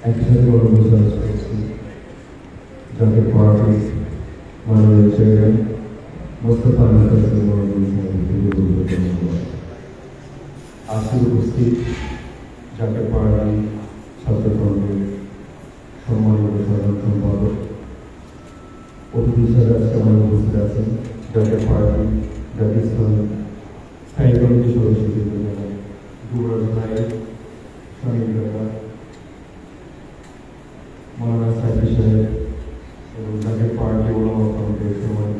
একসাথে কর্মসূচি করছি জাতীয় পার্টি মাননীয় চেয়ারম্যান মোস্তফা আজকে উপস্থিত জাতীয় পার্টি ছাত্রকর্মীর সম্মানিত সাধারণ সম্পাদক অতিথি হিসাবে আজকে আমার উপস্থিত আছেন জাতীয় পার্টি জাতীয় ইসলামী স্থায়ী কমিটির সদস্য যুবরাজ নায়ক স্বামী মৌলানা সাইফি সাহেব এবং জাতীয় পার্টি ওলামা কমিটির সম্মানিত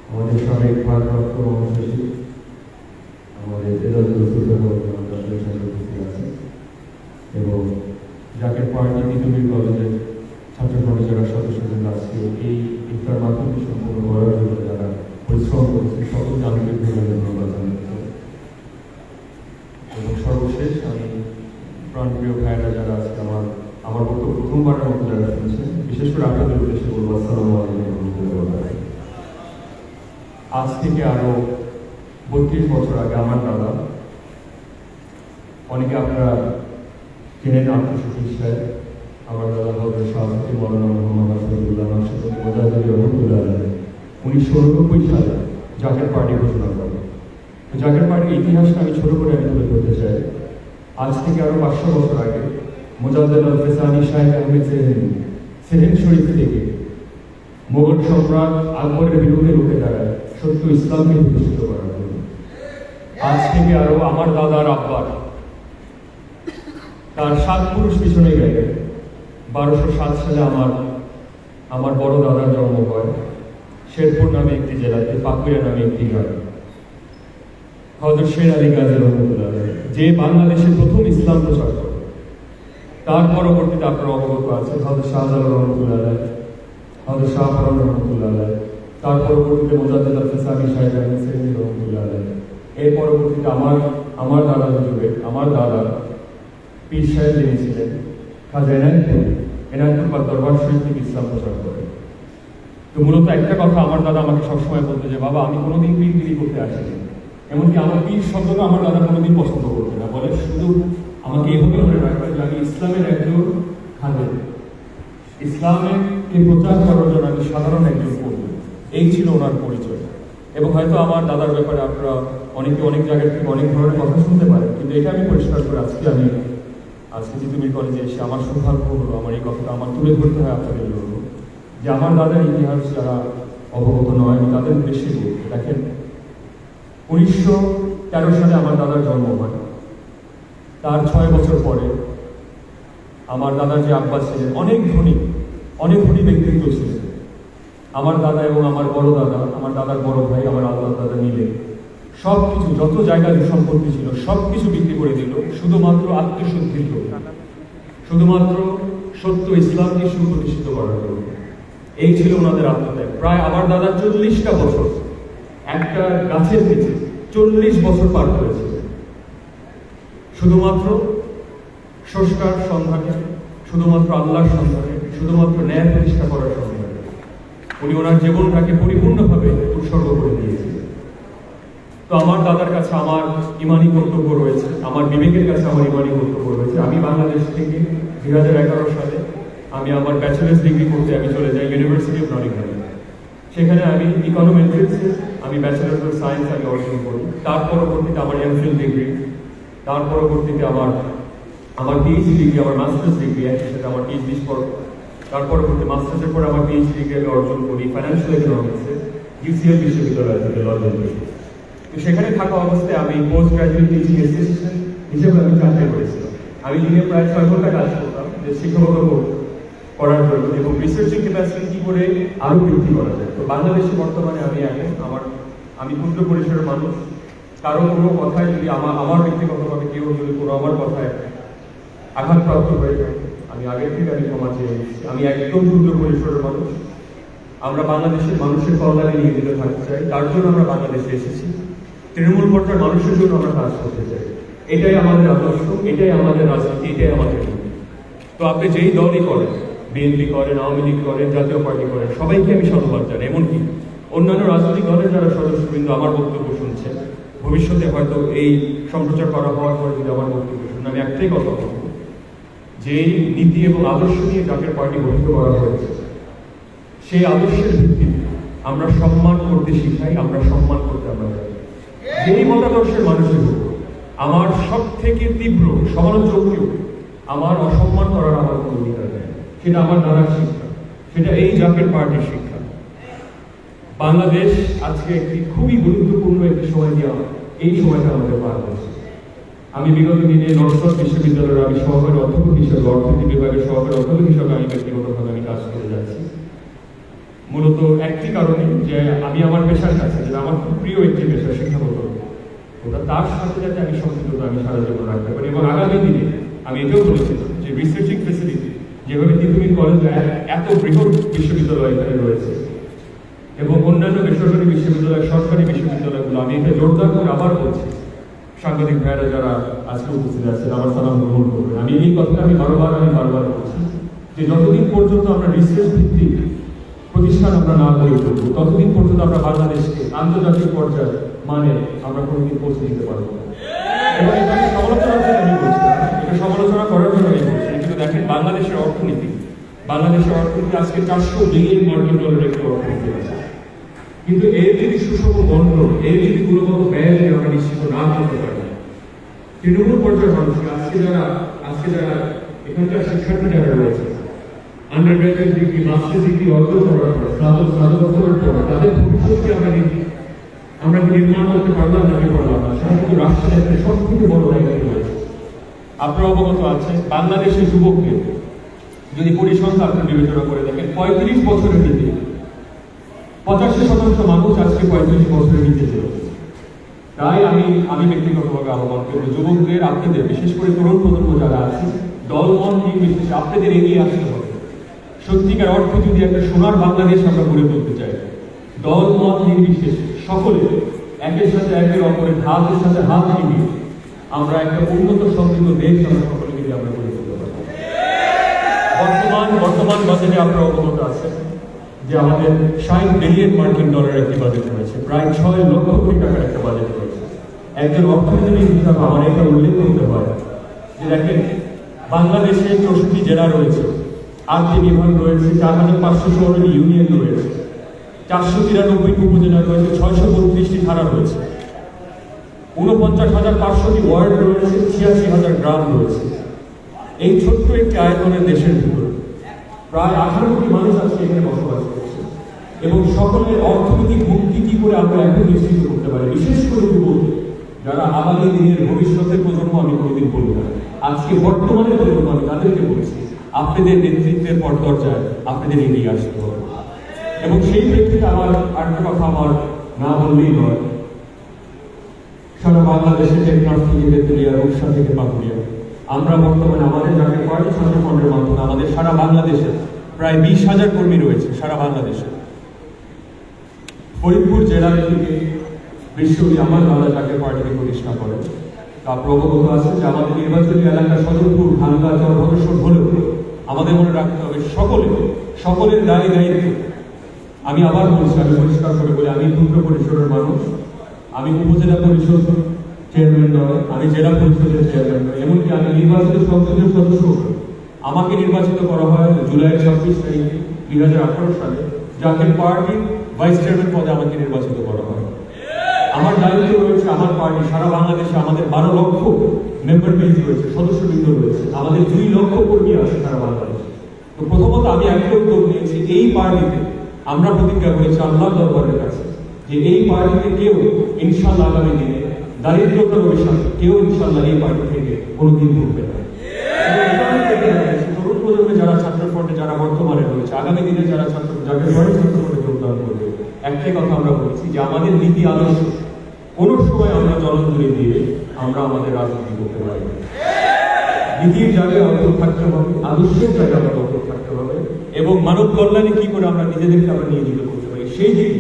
আমাদের সাবেক ভারপ্রাপ্ত মহাসচিব আমাদের এজাজুল উপস্থিত আছেন এবং জাতীয় পার্টি তিতুমির কলেজের ছাত্রসংঘ যারা সদস্যদের আজকে এই ইফতার মাধ্যমে সম্পূর্ণ করার জন্য যারা পরিশ্রম করেছে সকলকে আন্তরিকভাবে ধন্যবাদ জানাচ্ছি। এবং সর্বশেষ আমি প্রাণপ্রিয় ভাইয়েরা যারা আজকে আমার বক্তব্য প্রথমবারের মতো যারা শুনছেন, বিশেষ করে আপনাদের উদ্দেশ্যে বলবো আসসালামু আলাইকুম। আজ থেকে আরো 32 বছর আগে আমার দাদা, অনেকে আপনারা চেনেন আব্দুল শফিক সাহেব, আমার দাদা হজরত শাহজাদি মৌলানা মুহাম্মদ আসদুল্লাহ নকশবন্দি মোজাহিদ রহমতুল্লাহ আলাইহি 1989 সালে জাকের পার্টি ঘোষণা করেন। জাকের পার্টির ইতিহাসটা আমি ছোট করে তুলে ধরতে চাই। আজ থেকে আরো 500 বছর আগে মুজাদ্দেদ আল ফেসানি শাহ আহমেদ সেহেন শরীফ থেকে মোগল সম্রাট আকবরের বিরুদ্ধে রুখে দাঁড়ায় সত্য ইসলামকে প্রতিষ্ঠিত করার জন্য। আজ থেকে আরো আমার দাদার আব্বার তার 7 পুরুষ পিছনে গেলে 1207 সালে আমার বড় দাদার জন্ম হয় শেরপুর নামে একটি জেলাতে, পাকুড়া নামে একটি গ্রামে। হযরত শের আলী গাজী রহমতুল্লাহ যে বাংলাদেশের প্রথম ইসলাম প্রচার করে, তার পরবর্তীতে আপনারা অবগত আছেন হযরত শাহজালাল রহমতুল্লাহ, হযরত শাহপরান রহমতুল্লাহ, তার পরবর্তীতে মুজাদ্দেদ আল ফেসানি শাহ আহমেদ সেহেনী রহমতুল্লাহ। এর পরবর্তীতে আমার দাদা যুগে আমার দাদা পীর সাহেব যিনি ছিলেন খাজা এনায়তপুর বা দরবার শরীফ থেকে ইসলাম প্রচার করে। তো মূলত একটা কথা আমার দাদা আমাকে সবসময় বলতো যে বাবা, আমি কোনোদিন পীরগিরি করতে আসিনি, এমনকি আমার পীর শব্দটা আমার দাদা কোনোদিন পছন্দ করবে না, বলে শুধু আমাকে এভাবে মনে রাখবে যে আমি ইসলামের একজন খাদেম, ইসলামকে প্রচার করার জন্য আমি সাধারণ একজন কর্মী। এই ছিল ওনার পরিচয়। এবং হয়তো আমার দাদার ব্যাপারে আপনারা অনেকে অনেক জায়গা থেকে অনেক ধরনের কথা শুনতে পারেন, কিন্তু এটা আমি পরিষ্কার করে আজকে তিতুমির কলেজে এসে আমার সৌভাগ্য হলো আমার এই কথাটা আমার তুলে ধরতে হয় আপনাদের জন্য, যে আমার দাদার ইতিহাস যারা অবগত নয় আমি তাদের উদ্দেশ্যে বলছি। দেখেন, 1913 সালে আমার দাদার জন্ম হয়। তার 6 বছর পরে আমার দাদার যে আব্বা ছিলেন অনেক ধনী ব্যক্তিত্ব ছিলেন। আমার দাদা এবং আমার বড় দাদা, আমার দাদার বড় ভাই, আমার আল্লাহ দাদা মিলে সবকিছু, যত জায়গায় সম্পত্তি ছিল সবকিছু বিক্রি করে দিল শুধুমাত্র আত্মশুদ্ধির জন্য, শুধুমাত্র সত্য ইসলামকে সুপ্রতিষ্ঠিত করার জন্য। এই ছিল ওনাদের আত্মত্যাগ। প্রায় আমার দাদা 40টা বছর একটা গাছের নিচে 40 বছর পার করেছিল শুধুমাত্র সংস্কার সন্ধানে, শুধুমাত্র আল্লাহর সন্ধানে, শুধুমাত্র ন্যায় প্রতিষ্ঠা করার সন্ধানে উনি ওনার জীবনটাকে পরিপূর্ণভাবে উৎসর্গ করে দিয়েছিলেন। তো আমার দাদার কাছে আমার ইমানি কর্তব্য রয়েছে, আমার বিবেকের কাছে আমার ইমানি কর্তব্য রয়েছে। আমি বাংলাদেশ থেকে 2011 সালে আমি আমার ব্যাচেলার্স ডিগ্রি করতে আমি চলে যাই ইউনিভার্সিটি অফ নটিংহামে। সেখানে আমি ইকোনমিক্সে আমি ব্যাচেলার অফ সায়েন্স আমি অর্জন করি। তার পরবর্তীতে আমার এমফিল ডিগ্রি, তার পরবর্তীতে আমার পিএইচডি ডিগ্রি, আমার মাস্টার্স ডিগ্রি, একই সাথে আমার পিএইচডি পর তার পরবর্তী মাস্টার্সের পর আমার পিএইচডি ডিগ্রি আমি অর্জন করি ফাইন্যান্সিয়াল ইকোনমিক্সে ইউসিএল বিশ্ববিদ্যালয় থেকে লন্ডনে। তো সেখানে থাকা অবস্থায় আমি পোস্ট গ্রাজুয়েট টিচিং অ্যাসিস্ট্যান্ট হিসেবে আমি চাকরি করেছিলাম। আমি দিনে প্রায় 6 ঘন্টা কাজ করতাম যে শিক্ষকতা করার জন্য এবং রিসার্চিং ক্যাপাসিটি কি করে আরো বৃদ্ধি করা যায়। তো বাংলাদেশে বর্তমানে আমি ক্ষুদ্র পরিসরের মানুষ, কারো কোনো কথায় যদি আমার ব্যক্তিগতভাবে কেউ যদি কোনো আমার কথায় আঘাতপ্রাপ্ত হয়ে যায়, আমি আগের থেকে আমি ক্ষমা চেয়ে এসেছি। আমি একদম ক্ষুদ্র পরিসরের মানুষ। আমরা বাংলাদেশের মানুষের কল্যাণে নিয়ে যেতে থাকতে চাই, তার জন্য আমরা বাংলাদেশে এসেছি। তৃণমূল পর্যায়ের মানুষের জন্য আমরা কাজ করতে চাই। এটাই আমাদের আদর্শ, এটাই আমাদের রাজনীতি, এটাই আমাদের নীতি। তো আপনি যেই দলই করেন, বিএনপি করেন, আওয়ামী লীগ করেন, জাতীয় পার্টি করেন, সবাইকে আমি সাধুবাদ জানাই। এমনকি অন্যান্য রাজনৈতিক দলের যারা সদস্যবৃন্দ আমার বক্তব্য শুনছেন, ভবিষ্যতে হয়তো এই সম্প্রচার করা হওয়ার পর যদি আমার বক্তব্য শুনে আমি একটাই কথা বলব, যে নীতি এবং আদর্শ নিয়ে জাতীয় পার্টি গঠিত করা হয়েছে, সেই আদর্শের ভিত্তিতে আমরা সম্মান করতে শিখাই, আমরা সম্মান করতে আমরা জানি। যেই মতাদর্শের মানুষের হোক, আমার সব থেকে তীব্র সমালোচককেও আমার অসম্মান করার আমার কোনো অধিকার নেই। সেটা আমার নানার শিক্ষা, সেটা এই জাতীয় পার্টির শিক্ষা। বাংলাদেশ আজকে একটি খুবই গুরুত্বপূর্ণ একটি সময় দিয়ে এই সময়টা আমাদের পার করছে। আমি বিগত দিনে নরসদ বিশ্ববিদ্যালয়ের আমি সহকারী অধ্যাপক হিসেবে, অর্থনীতি বিভাগের সহকারী অধ্যাপক হিসেবে আমি ব্যক্তিগতভাবে আমি কাজ করে যাচ্ছি। মূলত একটি কারণে যে আমি আমার পেশার কাছে, যেটা আমার খুব প্রিয় একটি পেশা, শিক্ষাগত ওটা, তার সাথে যাতে আমি সম্পৃক্ততা আমি সারা জীবন রাখতে পারি। এবং আগামী দিনে আমি এটাও বলেছিলাম যে রিসার্চিং ফেসিলিটি যেভাবে তিতুমির কলেজ এত বৃহৎ বিশ্ববিদ্যালয় এখানে রয়েছে এবং অন্যান্য বেসরকারি বিশ্ববিদ্যালয়, সরকারি বিশ্ববিদ্যালয়গুলো, আমি এটা জোরদার করে আবার বলছি, সাংবাদিক ভাইয়েরা যারা আজকে উপস্থিত আছেন আমার সালাম গ্রহণ করবেন। আমি এই কথাটা আমি বারবার বলছি যে যতদিন পর্যন্ত আমরা রিসার্চ ভিত্তিক প্রতিষ্ঠান আমরা না গড়ে তুলব, ততদিন পর্যন্ত আমরা বাংলাদেশকে আন্তর্জাতিক পর্যায়ে মানে আমরা কোনোদিন পৌঁছে দিতে পারবো না। এবং এখানে সমালোচনার জন্য আমি বলছি না, এটা সমালোচনা করার জন্য আমি বলছি। কিন্তু দেখেন বাংলাদেশের অর্থনীতি আজকে 400 বিলিয়ন মার্কিন ডলারের একটি অর্থনীতি আছে। কিন্তু এর যদি সুষম বন্টন, এর যদি গুণগত ব্যয় আমরা নিশ্চিত না করতে পারি, তৃণমূল পর্যায়ের মানুষ আজকে যারা এখানকার শিক্ষার্থী যারা রয়েছে, under graduate degree, master degree অর্জন করার পর, স্নাতকোত্তরের পর তাদের ভবিষ্যৎকে আমরা কি নির্মাণ করতে পারলাম নাকি পারলাম না, সেটা কিন্তু রাষ্ট্রের একটা সব থেকে বড় দায়িত্ব রয়েছে। আপনারা অবগত আছেন, বাংলাদেশের যুবকদের যদি পরিসংখ্যান আপনি বিবেচনা করে দেখেন, 35 বছরের নিচে 85% মানুষ আজকে 35 বছরের নিচে চলেছে। তাই আমি ব্যক্তিগতভাবে আহ্বান করব যুবকদের, আপনাদের, বিশেষ করে তরুণ প্রজন্ম যারা আছে, দলমত নির্বিশেষে আপনাদের এগিয়ে আসতে হবে। সত্যিকার অর্থে যদি একটা সোনার বাংলাদেশ আমরা গড়ে তুলতে চাই, দলমত নির্বিশেষে সকলে একের সাথে একের অপরের হাতের সাথে হাত মিলিয়ে আমরা একটা উন্নত সমৃদ্ধ দেশ আমরা সকলে মিলে আমরা গড়ে তুলতে পারি। বর্তমান বাজেটে আপনারা অবগত আছেন যে আমাদের 60 বিলিয়ন মার্কিন ডলারের একটি বাজেট রয়েছে, প্রায় 6 লক্ষ কোটি টাকার একটা বাজেট রয়েছে। একজন অর্থনীতিবিদ হিসাবে আমার এটা উল্লেখ করতে হয় যে দেখেন, বাংলাদেশে 64 জেলা রয়েছে, 8টি বিভাগ রয়েছে, 4500 শহরের ইউনিয়ন রয়েছে, 493 উপজেলা রয়েছে, 632টি থানা রয়েছে, 49,500টি ওয়ার্ড রয়েছে, 86,000 গ্রাম রয়েছে। এই ছোট্ট একটি আয়তনের দেশের ভিতরে প্রায় 18 কোটি মানুষ আজকে এখানে বসবাস করছে এবং সকলের অর্থনৈতিক মুক্তি কি করে আমরা এখন নিশ্চিত করতে পারি, বিশেষ করে যুবক যারা আগামী দিনের ভবিষ্যতের প্রজন্ম, আমি কোনোদিন বলবো না, আজকে বর্তমানে প্রজন্ম, আমি তাদেরকে বলছি আপনাদের নেতৃত্বের পরদর্জায় আপনাদের এগিয়ে আসতে হবে। এবং সেই প্রেক্ষিতে আমার আরেকটা কথা আমার না বললেই নয়, সারা বাংলাদেশের টেকনাফ থেকে বেতুলিয়া, রূপসা থেকে পাকুড়িয়া, আমরা বর্তমানে আমাদের জাতীয় পার্টি ছাত্র ফ্রন্টের মাধ্যমে আমাদের সারা বাংলাদেশে প্রায় 20,000 কর্মী রয়েছে। সারা বাংলাদেশে ফরিদপুর জেলা থেকে বিশ্বব্যাপী আমার বাংলা জাতীয় পার্টিকে প্রতিষ্ঠা করে। আপনার অবগত আছে যে আমাদের নির্বাচনী এলাকা সদরপুর, ভাঙ্গা, চরভদ্রেশ্বর হলেও আমাদের মনে রাখতে হবে সকলের দায় দায়িত্ব। আমি আবার বলছি, আমি পরিষ্কার করে বলি, আমি ক্ষুদ্র পরিসরের মানুষ, আমি উপজেলা পরিষদ চেয়ারম্যান নয়, আমি জেলা পরিষদের চেয়ারম্যান নয়, এমনকি আমি নির্বাচিত সংসদের সদস্য। আমাকে নির্বাচিত করা হয় জুলাই 26 তারিখে 2018 সালে জাতীয় পার্টির ভাইস চেয়ারম্যান পদে আমাকে নির্বাচিত করা হয়। আমার দায়িত্ব রয়েছে আমার পার্টি সারা বাংলাদেশে আমাদের 12 লক্ষ মেম্বার বেস রয়েছে, সদস্যবৃন্দ রয়েছে, আমাদের 2 লক্ষ কর্মী আছে সারা বাংলাদেশে। তো প্রথমত আমি একটা উদ্যোগ নিয়েছি, এই পার্টিতে আমরা প্রতিজ্ঞা করেছি আল্লাহ দরবারের কাছে যে এই পার্টিতে কেউ ইনশাআল্লাহ আগামী দিনে দারিদ্রতার অভিশাপ কেউ ইনশাআল্লাহ এই পার্টি থেকে কোনোদিন উঠবে না। তরুণ প্রজন্মে যারা ছাত্র ফ্রন্টে যারা বর্তমানে রয়েছে, আগামী দিনে যারা জাতীয় পার্টি ছাত্র ফ্রন্টে যোগদান করবে, একটাই কথা আমরা বলছি যে আমাদের নীতি আদর্শ কোন সময় আমরা জলাঞ্জলি দিয়ে আমরা আমাদের রাজনীতি করতে পারি। নীতির জায়গায় অন্তর থাকতে হবে, আদর্শের জায়গায় আমাদের অন্তর থাকতে হবে এবং মানব কল্যাণে কি করে আমরা নিজেদেরকে আমরা নিয়োজিত করতে পারি সেই দিক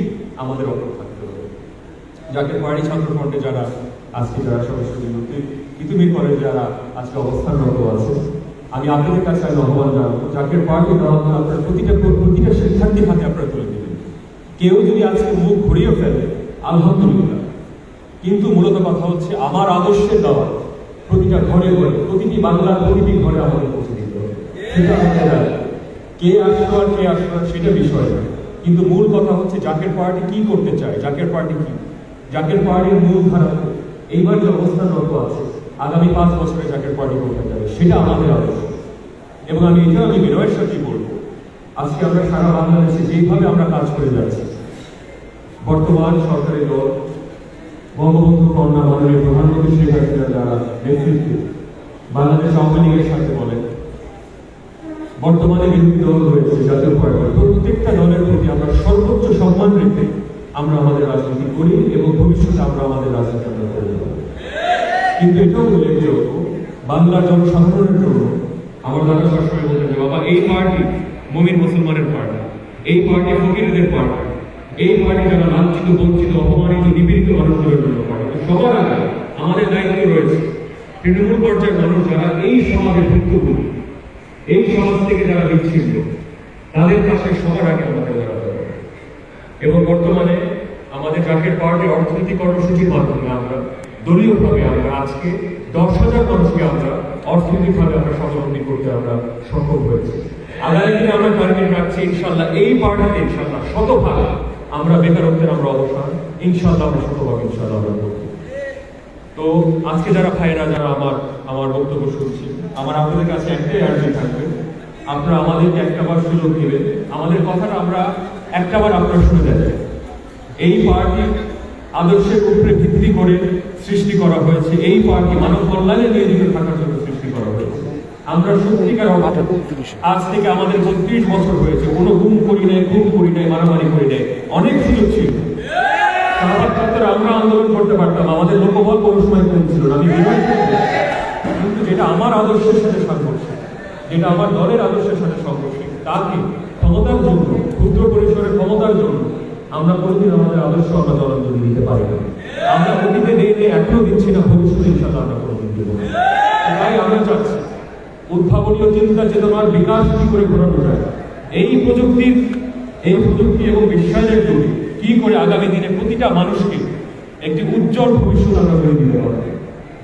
আমাদের অন্তর থাকতে হবে। জাতীয় পার্টি ছাত্র ফ্রন্টে যারা আজকে যারা সদস্য তিতুমির কলেজ যারা আজকে অবস্থানরত আছে, আমি আপনাদের কাছে আমি আহ্বান জানাবো, জাতীয় পার্টি দেওয়া আপনার প্রতিটা শিক্ষার্থীর হাতে আপনারা তুলে দেবেন। কেউ যদি আজকে মুখ ঘুরিয়ে ফেলে, আলহামদুলিল্লাহ, কিন্তু মূলত কথা হচ্ছে আমার আদর্শের দাওয়াত প্রতিটা ঘরে ঘরে, প্রতিটি বাংলার প্রতিটি ঘরে আমাদের পৌঁছে দিতে হবে। সেটা হচ্ছে না কে আসলো আর কে আসলো সেটা বিষয় না, কিন্তু মূল কথা হচ্ছে জাকের পার্টি কি করতে চায়, জাকের পার্টি কি, জাকের পার্টির মূল ধারা এইবার যে অবস্থানরত আছে আগামী 5 বছরে জাকের পার্টি করতে যাবে সেটা আমাদের আদর্শ। এবং আমি বিনয়ের সাথেই বলবো, আজকে আমরা সারা বাংলাদেশে যেইভাবে আমরা কাজ করে যাচ্ছি, বর্তমান সরকারি দল বঙ্গবন্ধু কন্যা মাননীয় প্রধানমন্ত্রী শেখ হাসিনা যারা নেতৃত্বে বাংলাদেশ আওয়ামী লীগের সাথে বলেন, বর্তমানে বিরোধী দল রয়েছে জাতীয় পার্টি, প্রত্যেকটা দলের প্রতি আমরা সর্বোচ্চ সম্মান রেখে আমরা আমাদের রাজনীতি করি এবং ভবিষ্যতে আমরা আমাদের রাজনীতি আমরা করে যাব। কিন্তু এটাও বলে যে বাংলার জনসাধারণের জন্য আমার দাদা সবসময় বলতেন যে বাবা এই পার্টি মুমিন মুসলমানের পার্টি, এই পার্টি ফকিরদের পার্টি, এই পার্টি যারা লাঞ্ছিত বঞ্চিত অপমানিত নিপীড়িত মানুষদের জন্য পার্টি। সবার আগে আমাদের দায়িত্ব রয়েছে তৃণমূল পর্যায়ের মানুষ যারা এই সমাজের ভুক্তভোগী, এই সমাজ থেকে যারা বিচ্ছিন্ন, তাদের পাশে সবার আগে আমাদের দাঁড়াতে হবে। এবং বর্তমানে আমাদের জাতীয় পার্টির অর্থনৈতিক কর্মসূচির মাধ্যমে আমরা দলীয়ভাবে আমরা আজকে 10,000 মানুষকে আমরা অর্থনৈতিকভাবে আমরা স্বাবলম্বী করতে আমরা সক্ষম হয়েছি। আগামী দিনে আমরা টার্গেট রাখছি ইনশাল্লাহ এই পার্টিতে ইনশাল্লাহ 100% আমরা বেকারত্বের আমরা অবসান ইনশাল্লাহ আমরা 100% ইনশাল্লাহ আমরা করব। তো আজকে যারা ভাইয়েরা যারা আমার বক্তব্য শুনছি, আমার আপনাদের কাছে একটাই আর্জি থাকবে, আপনারা আমাদেরকে একটাবার সুযোগ দেবেন, আমাদের কথাটা আমরা একটাবার আপনারা শুনে দেবেন। এই পার্টি আদর্শের উপরে ভিত্তি করে সৃষ্টি করা হয়েছে, এই পার্টি মানব কল্যাণে নিয়োজিত থাকার জন্য সৃষ্টি করা হয়েছে। আমরা সত্যিকার আজ থেকে আমাদের 32 বছর হয়েছে, কোনো গুম করি নাই, মারামারি করি নাই, অনেক সুযোগ ছিল। আমরা আন্দোলন করতে পারতাম, আমাদের লোকবল কোনো সময় কম ছিল না, আমি কিন্তু যেটা আমার আদর্শের সাথে সাংঘর্ষিক, যেটা আমার দলের আদর্শের সাথে সাংঘর্ষিক, তাকে ক্ষমতার জন্য, ক্ষুদ্র পরিসরের ক্ষমতার জন্য আমরা কোনোদিন আমাদের আদর্শ আমরা জলাঞ্জলি দিতে পারি না। আমরা অতীতে দিয়ে এখনো দিচ্ছি না, ভবিষ্যতে ইনশাআল্লাহ আমরা কোনোদিন দেব না। তাই আমরা চাচ্ছি উদ্ভাবনীয় চিন্তা চেতনার বিকাশ কি করে ঘটানো যায়, এই প্রযুক্তি এবং বিশ্বায়নের যুগে কি করে আগামী দিনে প্রতিটা মানুষকে একটি উজ্জ্বল ভবিষ্যৎ আমরা করে দিতে পারব।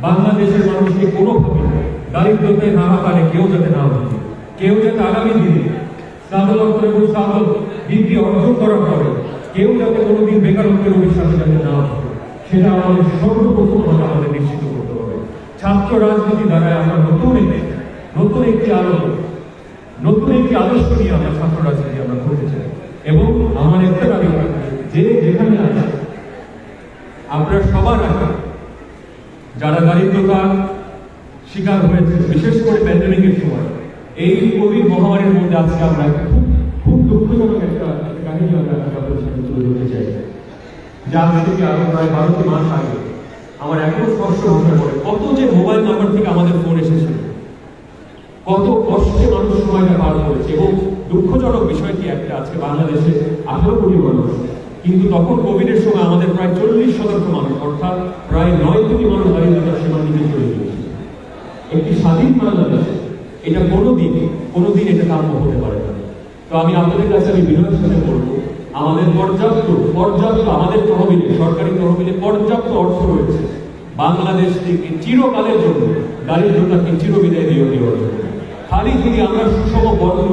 বাংলাদেশের মানুষকে কোনোভাবে দারিদ্রতায় হাহাকারে কেউ যাতে না ভোগে, কেউ যাতে আগামী দিনে স্নাতকোত্তর এবং স্নাতক ডিগ্রি অর্জন করার পরে কেউ যাতে কোনোদিন বেকারত্বের অভিশাপে যাতে না ভোগে, সেটা আমাদের সর্বপ্রথমভাবে আমাদের নিশ্চিত করতে হবে। ছাত্র রাজনীতি দ্বারা আমরা নতুন একটি আলো, নতুন একটি আদর্শ নিয়ে আমরা ছাত্র রাজনীতি আমরা করতে চাই। এবং আমার একটা দাবি যে যেখানে আছে আপনারা সবার আগে যারা দারিদ্রতার শিকার হয়েছে, বিশেষ করে প্যান্ডেমিকের সময়, এই কোভিড মহামারীর মধ্যে আজকে আমরা খুব দুঃখজনক একটা কাহিনী আমরা আপনাদের সামনে তুলে ধরতে চাই। যা আজ থেকে আরো প্রায় 12টি মাস আগে আমার এখনো স্পষ্ট মনে পড়ে কত যে মোবাইল নাম্বার থেকে আমাদের ফোন এসেছিল, কত কষ্টে মানুষ সময়টা পার করেছে। এবং দুঃখজনক বিষয়টি একটা, আজকে বাংলাদেশে 18 কোটি মানুষ, কিন্তু তখন কোভিডের সময় আমাদের প্রায় 40% মানুষ, অর্থাৎ প্রায় 9 কোটি মানুষ দারিদ্রতার সীমার নিচে চলে গিয়েছে। একটি স্বাধীন বাংলাদেশ এটা কোনোদিন এটা কাম্য হতে পারে না। তো আমি আপনাদের কাছে বিনয়ের সাথে বলবো, আমাদের পর্যাপ্ত আমাদের তহবিলে, সরকারি তহবিলে পর্যাপ্ত অর্থ রয়েছে বাংলাদেশ থেকে চিরকালের জন্য দারিদ্রতাকে চিরবিদায় দেওয়ার জন্য। খালি যদি আমরা সুষম বন্ধ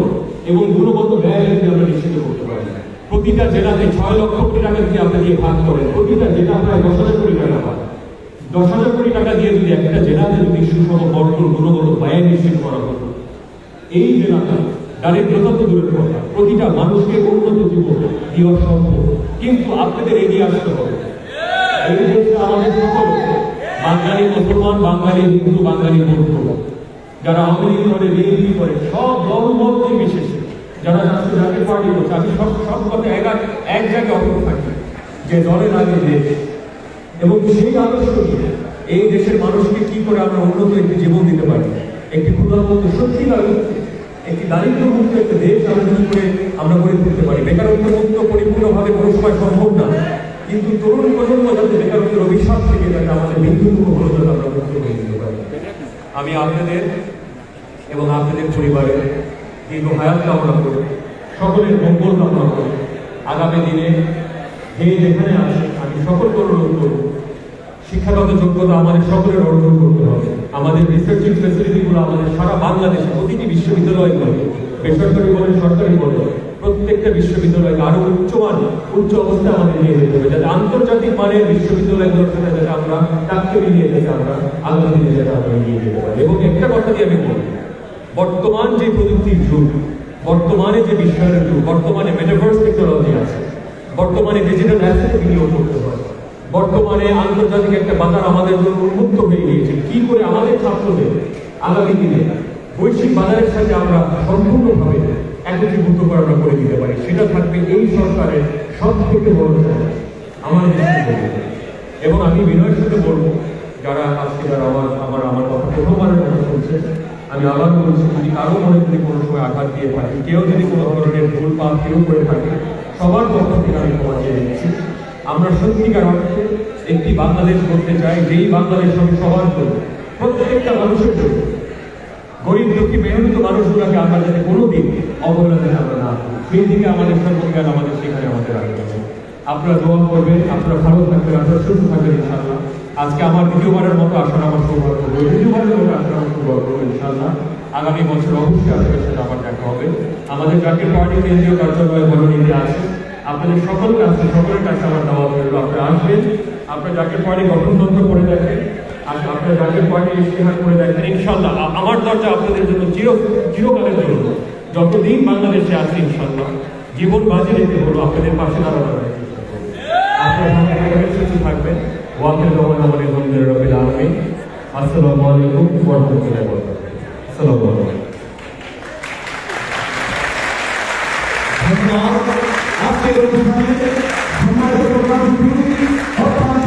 এবং গুণগত ব্যয় যদি আমরা নিশ্চিত করতে পারি, প্রতিটা জেলাতে 6 লক্ষ কোটি টাকা দিয়ে আপনি দিয়ে ভাগ করেন, প্রতিটা জেলা প্রায় 10,000 কোটি টাকা পায়। 10,000 কোটি টাকা দিয়ে যদি একটা জেলাতে যদি সুষম বর্তন গুণগত ব্যয় নিশ্চিত করা হতো, এই জেলাটা দারিদ্রতা তো দূরের কথা, প্রতিটা মানুষকে উন্নত জীবন দেওয়া সম্ভব। কিন্তু আপনাদের এগিয়ে আসতে হবে। এই দেশটা আমাদের সকল বাঙালি মুসলমান, বাঙালি হিন্দু, বাঙালি বৌদ্ধ, যারা আওয়ামী লীগ করে, বিএনপি করে, সব দলমত নির্বিশেষে যারা জাতীয় পার্টি করছে, আমি সব কথা এক জায়গায় অটল থাকি যে দলের আগে দেশ, এবং সেই আদর্শ নিয়ে এই দেশের মানুষকে কি করে আমরা উন্নত একটি জীবন দিতে পারি, একটি ক্ষুধামুক্ত সত্যিকার একটি দারিদ্র মুক্ত একটা দেশ আমরা কি করে আমরা গড়ে তুলতে পারি। বেকারত্ব মুক্ত পরিপূর্ণভাবে কোনো সময় সম্ভব না, কিন্তু তরুণ প্রজন্ম যাতে বেকারত্বের অভিশাপ থেকে যাতে আমাদের মৃত্যুমুখ হলো যাতে আমরা মুক্ত হয়ে দিতে পারি। আমি আপনাদের এবং আপনাদের পরিবারের দীর্ঘ হায়াত কামনা করে, সকলের মঙ্গল কামনা করে, আগামী দিনে যে যেখানে আছে আমি সকলকে অনুরোধ করব শিক্ষাগত যোগ্যতা আমাদের সকলের অর্জন করতে হবে। আমাদের রিসার্চিং ফ্যাসিলিটিগুলো আমাদের সারা বাংলাদেশে প্রতিটি বিশ্ববিদ্যালয়গুলো, বেসরকারি বলেন সরকারি বলেন, প্রত্যেকটা বিশ্ববিদ্যালয়কে আরো উচ্চ অবস্থায় আমাদের নিয়ে যেতে হবে, যাতে আন্তর্জাতিক মানের বিশ্ববিদ্যালয়গুলোর সাথে যাতে আমরা টাক্কে মিলিয়ে যেতে আমরা আগামী দিনে যাতে আমরা এগিয়ে যেতে পারি। এবং একটা কথা দিয়ে আমি বলি, বর্তমান যে প্রযুক্তির যুগ, বর্তমানে যে বিশ্বায়নের যুগ, বর্তমানে মেটাভার্স টেকনোলজি আছে, বর্তমানে ডিজিটাল অ্যাসেট বিনিয়োগ করতে হয়, বর্তমানে আন্তর্জাতিক একটা বাজার আমাদের জন্য উন্মুক্ত হয়ে গিয়েছে। কি করে আমাদের ছাত্রদের আগামী দিনে বৈশ্বিক বাজারের সাথে আমরা সম্পূর্ণভাবে একত্রীভূত করে দিতে পারি, সেটা থাকবে এই সরকারের সব থেকে বড় চ্যালেঞ্জ আমাদের দৃষ্টিভঙ্গিতে। এবং আমি বিনয়ের সাথে বলবো, যারা আজকে যারা আমার কথা প্রথমবারের মতো শুনছে, আমি আবার বলছি, যদি কারো মনে যদি কোনো সময় আঘাত দিয়ে থাকি, কেউ যদি কোনো ধরনের ভুল পাপ কেউ করে থাকে, সবার পক্ষ থেকে আমি ক্ষমা চেয়ে নিচ্ছি। আমরা সত্যিকার অর্থে একটি বাংলাদেশ করতে চাই, যেই বাংলাদেশ হবে সবার জন্য, প্রত্যেকটা মানুষের জন্য, গরিব দুঃখী মেহনত মানুষগুলোকে আমরা যাতে কোনোদিন অবহেলা দিতে আমরা না করি, সেই দিকে আমাদের সর্বজ্ঞান আমাদের সেখানে আমাদের রাখতে হবে। আপনারা দোয়া করবেন, আপনারা ভালো থাকবেন, আপনারা সুস্থ থাকবেন ইনশাআল্লাহ। আজকে আমার দ্বিতীয়বারের মতো আসার আমার সৌভাগ্য, দ্বিতীয়বারের মতো আসার আমার সৌভাগ্য ইনশাআল্লাহ। আগামী বছর অবশ্যই আপনাদের সাথে আমার দেখা হবে। আমাদের জাতীয় পার্টি কেন্দ্রীয় কার্যালয়ে বননীতে আছে, আপনাদের সকলের কাছে আমার দাওয়াত রইল, আপনারা আসবেন, আপনার জাতীয় পার্টি গঠনতন্ত্র করে দেখেন, আপনার জাতীয় পার্টি ইশতেহার করে দেখেন। ইনশাআল্লাহ আমার দরজা আপনাদের জন্য চিরকালের জন্য, যতদিন বাংলাদেশে আছে ইনশাআল্লাহ জীবন বাজি রেখে হলো আপনাদের পাশে দাঁড়ানো। আপনারা সুস্থ থাকবেন। ওয়াকিল রহমান আমাদের বন্ধুদের রবিল আলমিন। আসসালামু আলাইকুম ওয়া রাহমাতুল্লাহি ওয়া বারাকাতুহু। আসসালামু আলাইকুম। ধন্যবাদ। আজকের অনুষ্ঠানে সম্মানিত প্রধান অত্যন্ত